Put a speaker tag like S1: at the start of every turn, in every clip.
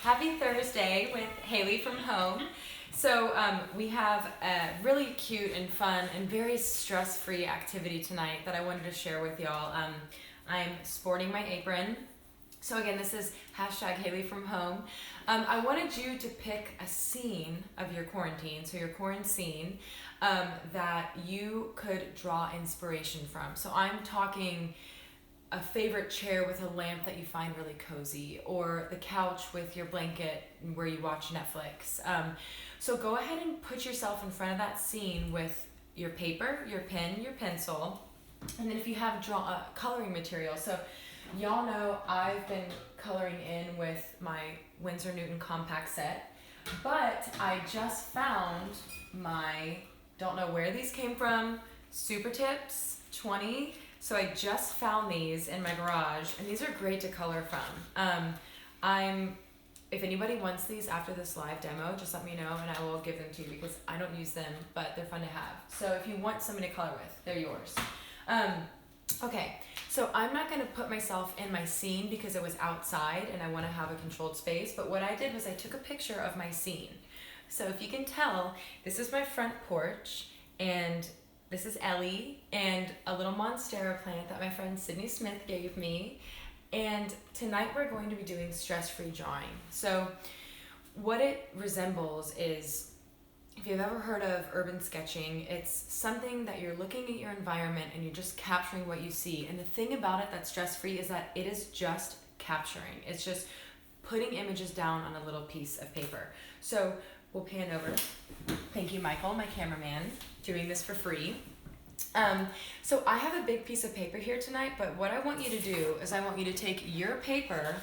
S1: Happy Thursday with Haley from home. So we have a really cute and fun and very stress-free activity tonight that I wanted to share with y'all. I'm sporting my apron. So again, this is hashtag Haley from home. I wanted you to pick a scene of your quarantine, so your quarantine, that you could draw inspiration from. So I'm talking a favorite chair with a lamp that you find really cozy, or the couch with your blanket where you watch Netflix. So go ahead and put yourself in front of that scene with your paper, your pen, your pencil, and then if you have coloring material. So y'all know I've been coloring in with my Winsor Newton compact set, but I just found my, don't know where these came from, Super Tips 20. So I just found these in my garage, and these are great to color from. If anybody wants these after this live demo, just let me know and I will give them to you because I don't use them, but they're fun to have. So if you want something to color with, they're yours. Okay, so I'm not gonna put myself in my scene because it was outside and I wanna have a controlled space, but what I did was I took a picture of my scene. So if you can tell, this is my front porch, and this is Ellie and a little monstera plant that my friend Sydney Smith gave me. And tonight we're going to be doing stress-free drawing. So what it resembles is, if you've ever heard of urban sketching, it's something that you're looking at your environment and you're just capturing what you see. And the thing about it that's stress-free is that it is just capturing. It's just putting images down on a little piece of paper. So we'll pan over. Thank you, Michael, my cameraman, doing this for free. So I have a big piece of paper here tonight, but what I want you to do is I want you to take your paper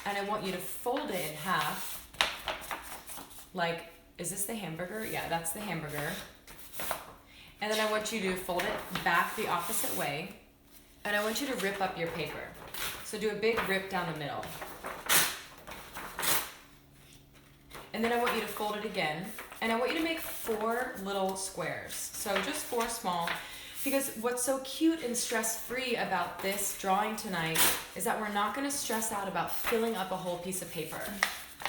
S1: and I want you to fold it in half. Like, is this the hamburger? Yeah, that's the hamburger. And then I want you to fold it back the opposite way, and I want you to rip up your paper. So do a big rip down the middle. And then I want you to fold it again, and I want you to make 4 little squares. So just 4 small, because what's so cute and stress-free about this drawing tonight is that we're not gonna stress out about filling up a whole piece of paper.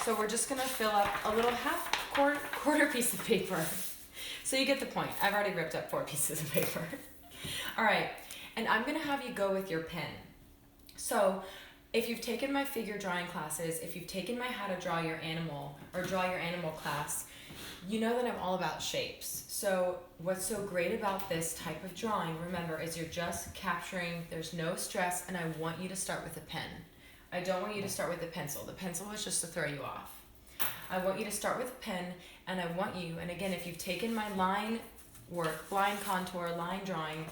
S1: So we're just gonna fill up a little quarter piece of paper. So you get the point. I've already ripped up 4 pieces of paper. All right, and I'm gonna have you go with your pen. So if you've taken my figure drawing classes, if you've taken my how to draw your animal or draw your animal class, you know that I'm all about shapes. So what's so great about this type of drawing, remember, is you're just capturing, there's no stress, and I want you to start with a pen. I don't want you to start with a pencil. The pencil is just to throw you off. I want you to start with a pen, and I want you, and again, if you've taken my line work, line contour, line drawing,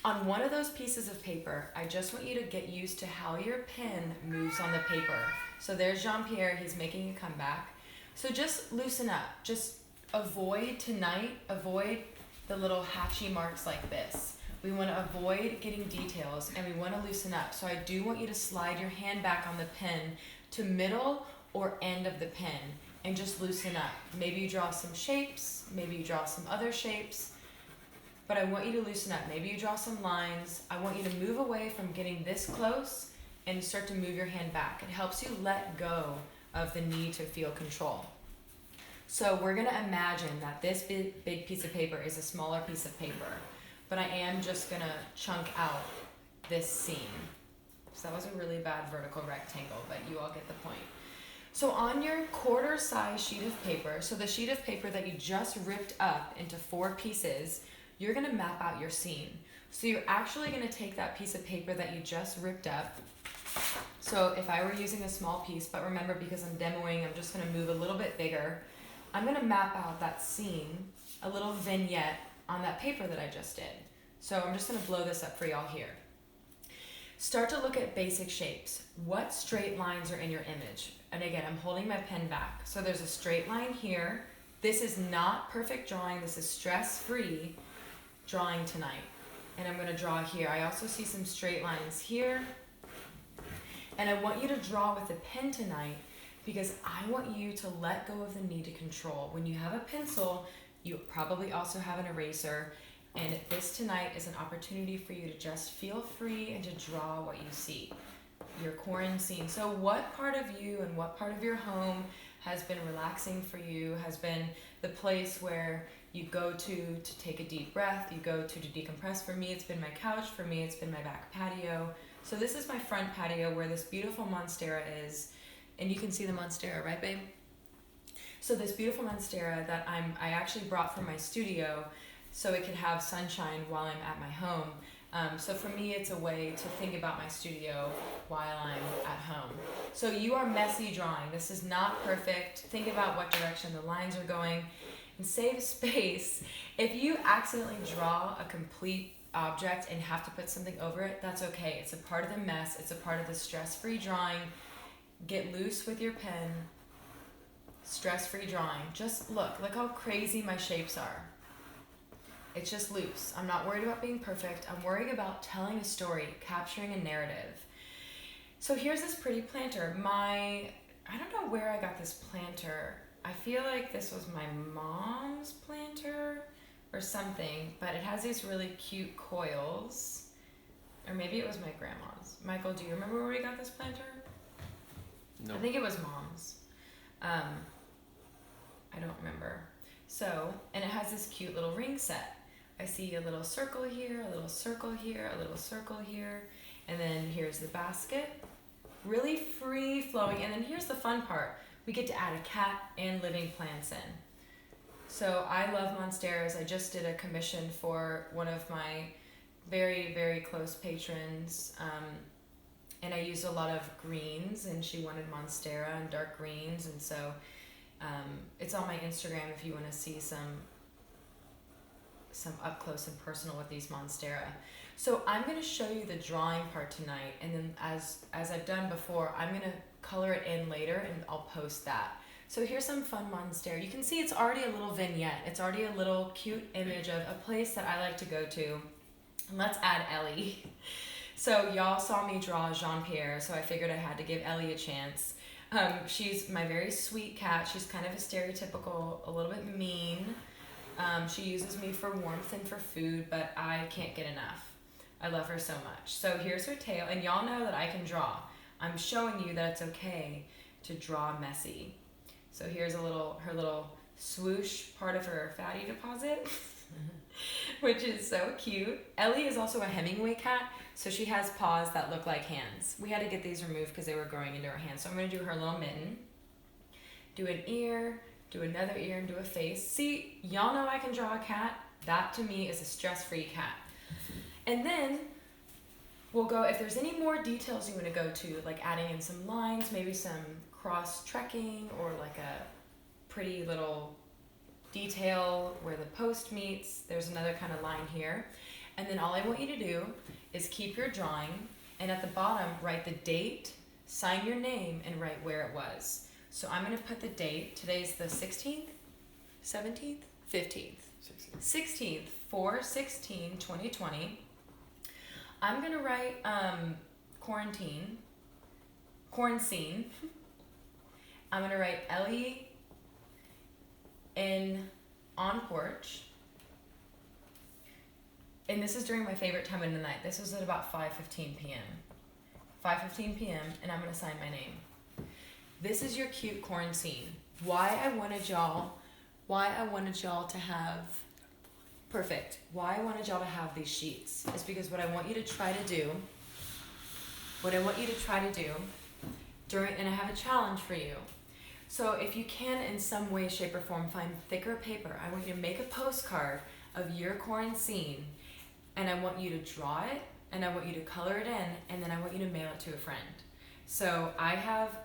S1: on one of those pieces of paper, I just want you to get used to how your pen moves on the paper. So there's Jean-Pierre, he's making a comeback. So just loosen up, just avoid the little hatchy marks like this. We want to avoid getting details, and we want to loosen up. So I do want you to slide your hand back on the pen to middle or end of the pen and just loosen up. Maybe you draw some shapes, maybe you draw some other shapes, but I want you to loosen up. Maybe you draw some lines. I want you to move away from getting this close and start to move your hand back. It helps you let go of the need to feel control. So we're gonna imagine that this big piece of paper is a smaller piece of paper, but I am just gonna chunk out this seam. So that was a really bad vertical rectangle, but you all get the point. So on your quarter size sheet of paper, so the sheet of paper that you just ripped up into 4 pieces, you're gonna map out your scene. So you're actually gonna take that piece of paper that you just ripped up. So if I were using a small piece, but remember, because I'm demoing, I'm just gonna move a little bit bigger. I'm gonna map out that scene, a little vignette on that paper that I just did. So I'm just gonna blow this up for y'all here. Start to look at basic shapes. What straight lines are in your image? And again, I'm holding my pen back. So there's a straight line here. This is not perfect drawing. This is stress-free drawing tonight. And I'm gonna draw here. I also see some straight lines here. And I want you to draw with a pen tonight because I want you to let go of the need to control. When you have a pencil, you probably also have an eraser, and this tonight is an opportunity for you to just feel free and to draw what you see. your quarantine. So what part of you and what part of your home has been relaxing for you, has been the place where you go to take a deep breath, you go to decompress? For me, it's been my couch. For me, it's been my back patio. So this is my front patio where this beautiful monstera is. And you can see the monstera, right, babe? So this beautiful monstera that I actually brought from my studio so it could have sunshine while I'm at my home. So for me, it's a way to think about my studio while I'm at home. So you are messy drawing. This is not perfect. Think about what direction the lines are going and save space. If you accidentally draw a complete object and have to put something over it, that's okay. It's a part of the mess. It's a part of the stress-free drawing. Get loose with your pen. Stress-free drawing. Just look how crazy my shapes are. It's just loose. I'm not worried about being perfect. I'm worried about telling a story, capturing a narrative. So here's this pretty planter. I don't know where I got this planter. I feel like this was my mom's planter or something, but it has these really cute coils. Or maybe it was my grandma's. Michael, do you remember where we got this planter?
S2: No.
S1: I think it was mom's. I don't remember. So, and it has this cute little ring set. I see a little circle here, a little circle here, a little circle here, and then here's the basket. Really free flowing. And then here's the fun part. We get to add a cat and living plants in. So I love monsteras. I just did a commission for one of my very, very close patrons. And I used a lot of greens, and she wanted monstera and dark greens. And so it's on my Instagram if you want to see some up close and personal with these monstera. So I'm going to show you the drawing part tonight, and then as I've done before, I'm going to color it in later and I'll post that. So here's some fun monstera. You can see it's already a little vignette. It's already a little cute image of a place that I like to go to. And let's add Ellie. So y'all saw me draw Jean-Pierre, so I figured I had to give Ellie a chance. She's my very sweet cat. She's kind of a stereotypical, a little bit mean. She uses me for warmth and for food, but I can't get enough. I love her so much. So here's her tail, and y'all know that I can draw. I'm showing you that it's okay to draw messy. So here's her little swoosh, part of her fatty deposit, which is so cute. Ellie is also a Hemingway cat, so she has paws that look like hands. We had to get these removed because they were growing into her hands. So I'm going to do her little mitten, do an ear, do another ear, and do a face. See, y'all know I can draw a cat. That to me is a stress-free cat. And then we'll go, if there's any more details you want to go to, like adding in some lines, maybe some cross-trekking, or like a pretty little detail where the post meets. There's another kind of line here. And then all I want you to do is keep your drawing, and at the bottom, write the date, sign your name, and write where it was. So I'm going to put the date. Today's the 16th, 17th, 15th. 16th, 4/16/2020. I'm going to write quarantine. I'm going to write Ellie on porch. And this is during my favorite time of the night. This was at about 5:15 p.m. 5:15 p.m. and I'm going to sign my name. This is your cute quarantine. Why I wanted y'all to have, perfect. Why I wanted y'all to have these sheets is because what I want you to try to do and I have a challenge for you. So if you can in some way, shape, or form find thicker paper, I want you to make a postcard of your quarantine, and I want you to draw it, and I want you to color it in, and then I want you to mail it to a friend. So I have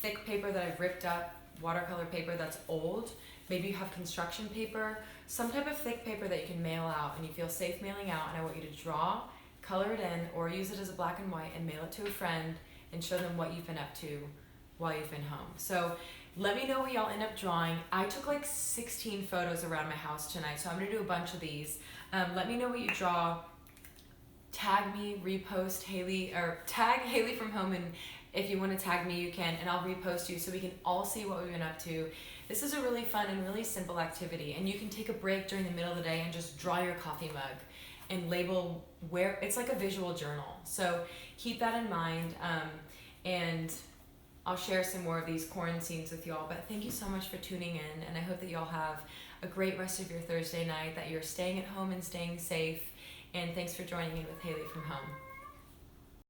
S1: thick paper that I've ripped up, watercolor paper that's old. Maybe you have construction paper, some type of thick paper that you can mail out and you feel safe mailing out, and I want you to draw, color it in, or use it as a black and white and mail it to a friend and show them what you've been up to while you've been home. So let me know what y'all end up drawing. I took like 16 photos around my house tonight, so I'm gonna do a bunch of these. Let me know what you draw. Tag me, repost Haley, or tag Haley from home, and if you want to tag me, you can, and I'll repost you so we can all see what we've been up to. This is a really fun and really simple activity, and you can take a break during the middle of the day and just draw your coffee mug and label where it's like a visual journal. So keep that in mind. And I'll share some more of these quarantines with y'all. But thank you so much for tuning in, and I hope that y'all have a great rest of your Thursday night, that you're staying at home and staying safe. And thanks for joining in with Haley from home.